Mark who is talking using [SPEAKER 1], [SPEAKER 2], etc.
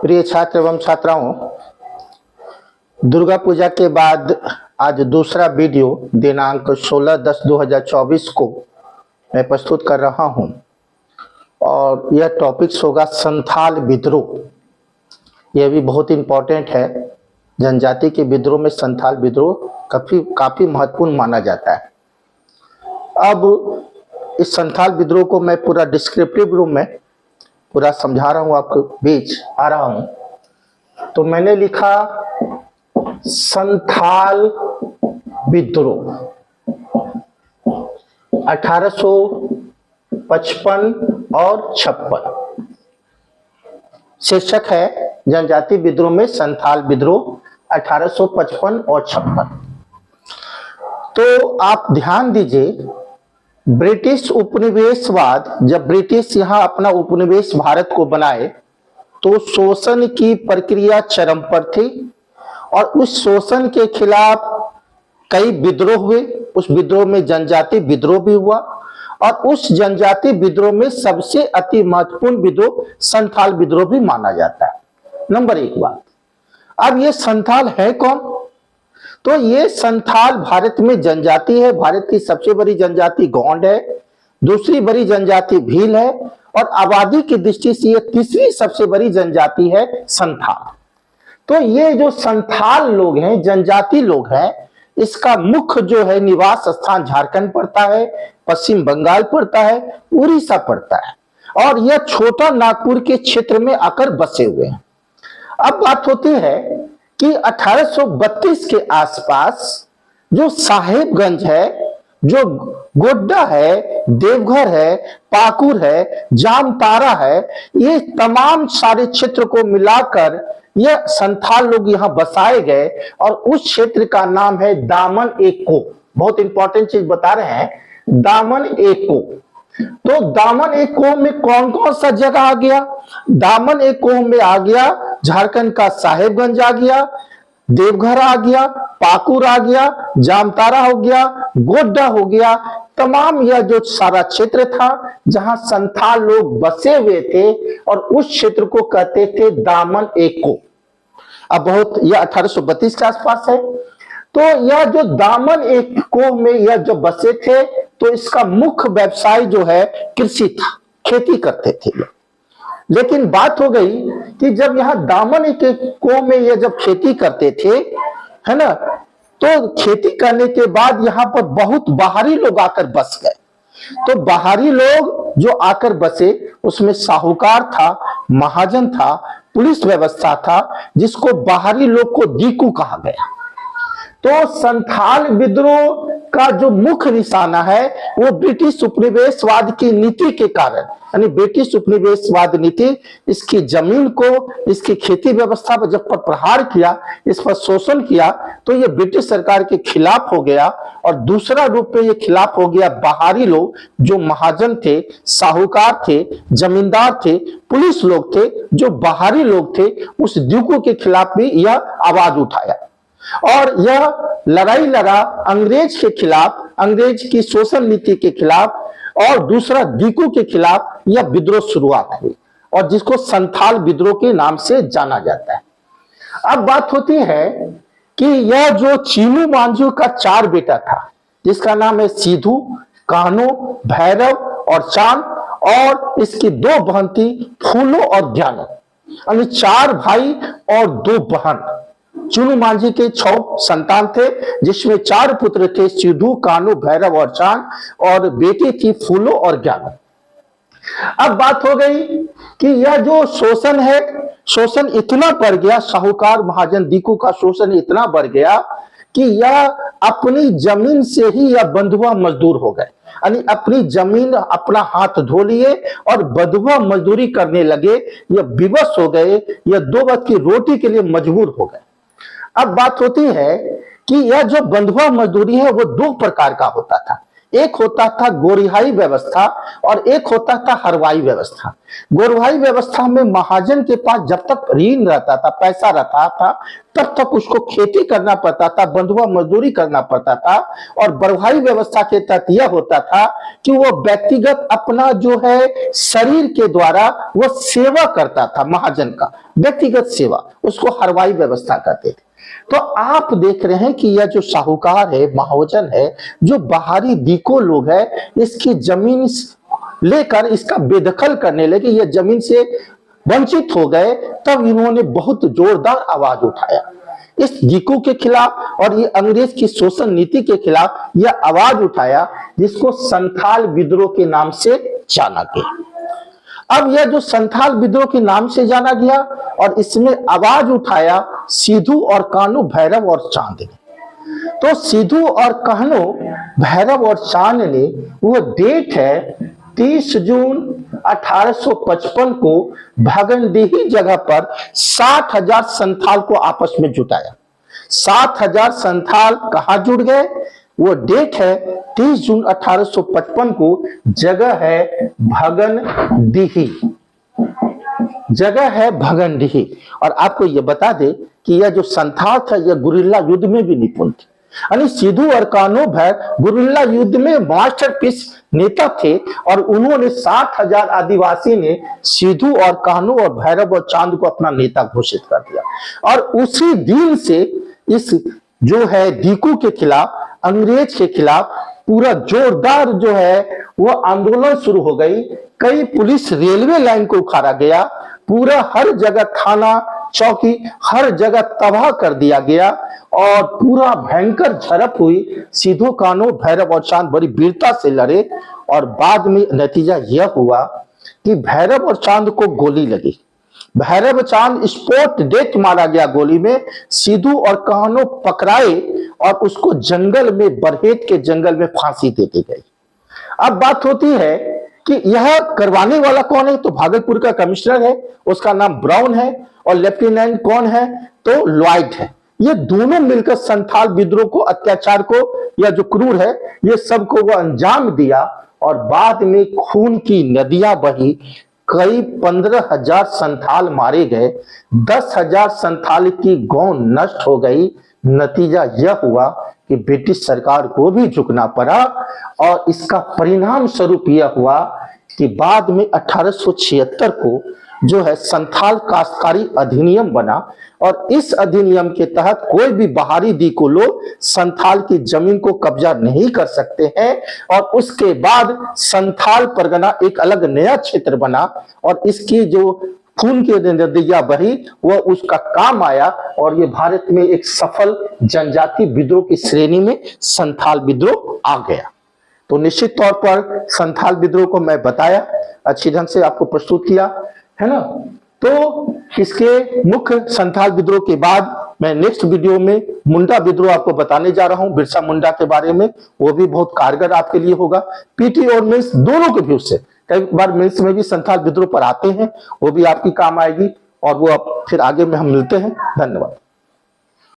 [SPEAKER 1] प्रिय छात्र एवं छात्राओं, दुर्गा पूजा के बाद आज दूसरा वीडियो दिनांक 16/10/2024 को मैं प्रस्तुत कर रहा हूं और यह टॉपिक्स होगा संथाल विद्रोह। यह भी बहुत इम्पोर्टेंट है। जनजाति के विद्रोह में संथाल विद्रोह काफी महत्वपूर्ण माना जाता है। अब इस संथाल विद्रोह को मैं पूरा डिस्क्रिप्टिव रूप में पूरा समझा रहा हूं, आपके बीच आ रहा हूं। तो मैंने लिखा संथाल विद्रोह 1855 और 56। शीर्षक है जनजाति विद्रोह में संथाल विद्रोह 1855 और 56। तो आप ध्यान दीजिए, ब्रिटिश उपनिवेशवाद, जब ब्रिटिश यहाँ अपना उपनिवेश भारत को बनाए तो शोषण की प्रक्रिया चरम पर थी और उस शोषण के खिलाफ कई विद्रोह हुए। उस विद्रोह में जनजाति विद्रोह भी हुआ और उस जनजाति विद्रोह में सबसे अति महत्वपूर्ण विद्रोह संथाल विद्रोह भी माना जाता है। नंबर एक बात, अब ये संथाल है कौन? तो ये संथाल भारत में जनजाति है। भारत की सबसे बड़ी जनजाति गोंड है, दूसरी बड़ी जनजाति भील है और आबादी की दृष्टि से ये तीसरी सबसे बड़ी जनजाति है संथाल। तो ये जो संथाल लोग हैं, जनजाति लोग हैं, इसका मुख्य जो है निवास स्थान झारखंड पड़ता है, पश्चिम बंगाल पड़ता है, उड़ीसा पड़ता है और यह छोटा नागपुर के क्षेत्र में आकर बसे हुए हैं। अब बात होती है कि 1832 के आसपास जो साहेबगंज है, जो गोड्डा है, देवघर है, पाकुर है, जामतारा है, ये तमाम सारे क्षेत्र को मिलाकर यह संथाल लोग यहाँ बसाए गए और उस क्षेत्र का नाम है दामन एको। बहुत इंपॉर्टेंट चीज बता रहे हैं, दामन एको। तो दामन एको में कौन कौन सा जगह आ गया? दामन एको में आ गया झारखंड का साहेबगंज आ गया, देवघर आ गया, पाकुर आ गया, जामतारा हो गया, गोड्डा हो गया। तमाम यह जो सारा क्षेत्र था जहां संथाल लोग बसे हुए थे और उस क्षेत्र को कहते थे दामन एको। अब बहुत यह 1832 के आसपास है। तो यह जो दामन एको में यह जो बसे थे तो इसका मुख्य व्यवसाय जो है कृषि था, खेती करते थे। लेकिन बात हो गई कि जब यहाँ दामन एको में ये जब खेती करते थे, है ना, तो खेती करने के बाद यहाँ पर बहुत बाहरी लोग आकर बस गए। तो बाहरी लोग जो आकर बसे उसमें साहूकार था, महाजन था, पुलिस व्यवस्था था, जिसको बाहरी लोग को दीकू कहा गया। तो संथाल विद्रोह का जो मुख्य निशाना है वो ब्रिटिश उपनिवेशवाद की नीति के कारण, यानी ब्रिटिश उपनिवेशवाद नीति इसकी जमीन को, इसकी खेती व्यवस्था पर जब प्रहार किया, इस पर शोषण किया, तो ये ब्रिटिश सरकार के खिलाफ हो गया। और दूसरा रूप में ये खिलाफ हो गया बाहरी लोग जो महाजन थे, साहूकार थे, जमींदार थे, पुलिस लोग थे, जो बाहरी लोग थे, उस द्यूकों के खिलाफ भी यह आवाज उठाया और यह लड़ाई लड़ा अंग्रेज के खिलाफ, अंग्रेज की शोषण नीति के खिलाफ और दूसरा दीकू के खिलाफ यह विद्रोह शुरुआत हुई और जिसको संथाल विद्रोह के नाम से जाना जाता है। अब बात होती है कि यह जो चीनू मांझू का 4 बेटा था, जिसका नाम है सिद्धू, कान्हो, भैरव और चांद, और इसकी 2 बहन थी फूलो और ज्ञानो, यानी 4 भाई और 2 बहन। चुनू मांझी के 6 संतान थे, जिसमें 4 पुत्र थे, सिद्धू, कान्हो, भैरव और चांद, और बेटी थी फूलो और ज्ञानो। अब बात हो गई कि यह जो शोषण है, शोषण इतना बढ़ गया, साहूकार महाजन दीकू का शोषण इतना बढ़ गया कि यह अपनी जमीन से ही यह बंधुआ मजदूर हो गए, यानी अपनी जमीन अपना हाथ धो लिए और बंधुआ मजदूरी करने लगे। यह विवश हो गए, यह 2 वक्त की रोटी के लिए मजबूर हो गए। अब बात होती है कि यह जो बंधुआ मजदूरी है वो 2 प्रकार का होता था। एक होता था गोरिहाई व्यवस्था और एक होता था हरवाई व्यवस्था। गोरवाई व्यवस्था में महाजन के पास जब तक ऋण रहता था, पैसा रहता था, तब तक उसको खेती करना पड़ता था, बंधुआ मजदूरी करना पड़ता था। और बरवाई व्यवस्था के तहत यह होता था कि वो व्यक्तिगत अपना जो है शरीर के द्वारा वो सेवा करता था, महाजन का व्यक्तिगत सेवा, उसको हरवाई व्यवस्था कहते थे। तो आप देख रहे हैं कि यह जो साहूकार है, महाजन है, जो बाहरी दीको लोग है, इसकी जमीन लेकर इसका बेदखल करने लगे, यह जमीन से वंचित हो गए। तब इन्होंने बहुत जोरदार आवाज उठाया इस दीको के खिलाफ और ये अंग्रेज की शोषण नीति के खिलाफ यह आवाज उठाया, जिसको संथाल विद्रोह के नाम से जाना गया। अब यह जो संथाल विद्रोह के नाम से जाना गया और इसमें आवाज उठाया सिद्धू और कान्हू, भैरव और चांद ने। तो सिद्धू और कान्हू, भैरव और चांद ने, वो डेट है 30 जून 1855 को भगनडीही जगह पर 60,000 संथाल को आपस में जुटाया। 60,000 संथाल कहां जुट गए? वो डेट है 30 जून 1855 को, जगह है भगनडीही, जगह है भगनडीही। और आपको यह बता दे कि यह जो संथाल था यह गुरिल्ला युद्ध में भी निपुण थे। यानी सिद्धू और कान्हू गुरिल्ला युद्ध में मास्टरपीस नेता थे और उन्होंने 60,000 आदिवासी ने सिद्धू और कान्हू और भैरव और चांद को अपना नेता घोषित कर दिया। और उसी दिन से इस जो है दीकू के खिलाफ, अंग्रेज के खिलाफ पूरा जोरदार जो है वो आंदोलन शुरू हो गई। कई पुलिस रेलवे लाइन को उखाड़ा गया, पूरा हर जगह थाना चौकी हर जगह तबाह कर दिया गया और पूरा भयंकर झड़प हुई। सिद्धू, कान्हू, भैरव और चांद बड़ी वीरता से लड़े और बाद में नतीजा यह हुआ कि भैरव और चांद को गोली लगी। भैरव चांद स्पॉट डेथ मारा गया गोली में। सिद्धू और कान्हू पकड़ाए और उसको जंगल में, बरहेट के जंगल में फांसी दे दी गई। अब बात होती है कि यह करवाने वाला कौन है? तो भागलपुर का कमिश्नर है, उसका नाम ब्राउन है, और लेफ्टिनेंट कौन है? तो लॉयड है। ये दोनों मिलकर संथाल विद्रोह को, अत्याचार को, या जो क्रूर है, ये सबको वो अंजाम दिया और बाद में खून की नदियां बही। कई 15,000 संथाल मारे गए, 10,000 संथाल की गौ नष्ट हो गई। नतीजा यह हुआ कि ब्रिटिश सरकार को भी झुकना पड़ा और इसका परिणाम स्वरूप यह हुआ कि बाद में 1876 को जो है संथाल काश्तकारी अधिनियम बना और इस अधिनियम के तहत कोई भी बाहरी दीको लोग संथाल की जमीन को कब्जा नहीं कर सकते हैं। और उसके बाद संथाल परगना एक अलग नया क्षेत्र बना और इसकी जो खून की नदियां बही वह उसका काम आया और ये भारत में एक सफल जनजाति विद्रोह की श्रेणी में संथाल विद्रोह आ गया। तो निश्चित तौर पर संथाल विद्रोह को मैं बताया, अच्छी ढंग से आपको प्रस्तुत किया, है ना। तो इसके मुख्य संथाल विद्रोह के बाद मैं नेक्स्ट वीडियो में मुंडा विद्रोह आपको बताने जा रहा हूं, बिरसा मुंडा के बारे में। वो भी बहुत कारगर आपके लिए होगा, पीटी और मेंस दोनों के व्यू से। कई बार मेंस में भी संथाल विद्रोह पर आते हैं, वो भी आपकी काम आएगी। और वो अब फिर आगे में हम मिलते हैं। धन्यवाद।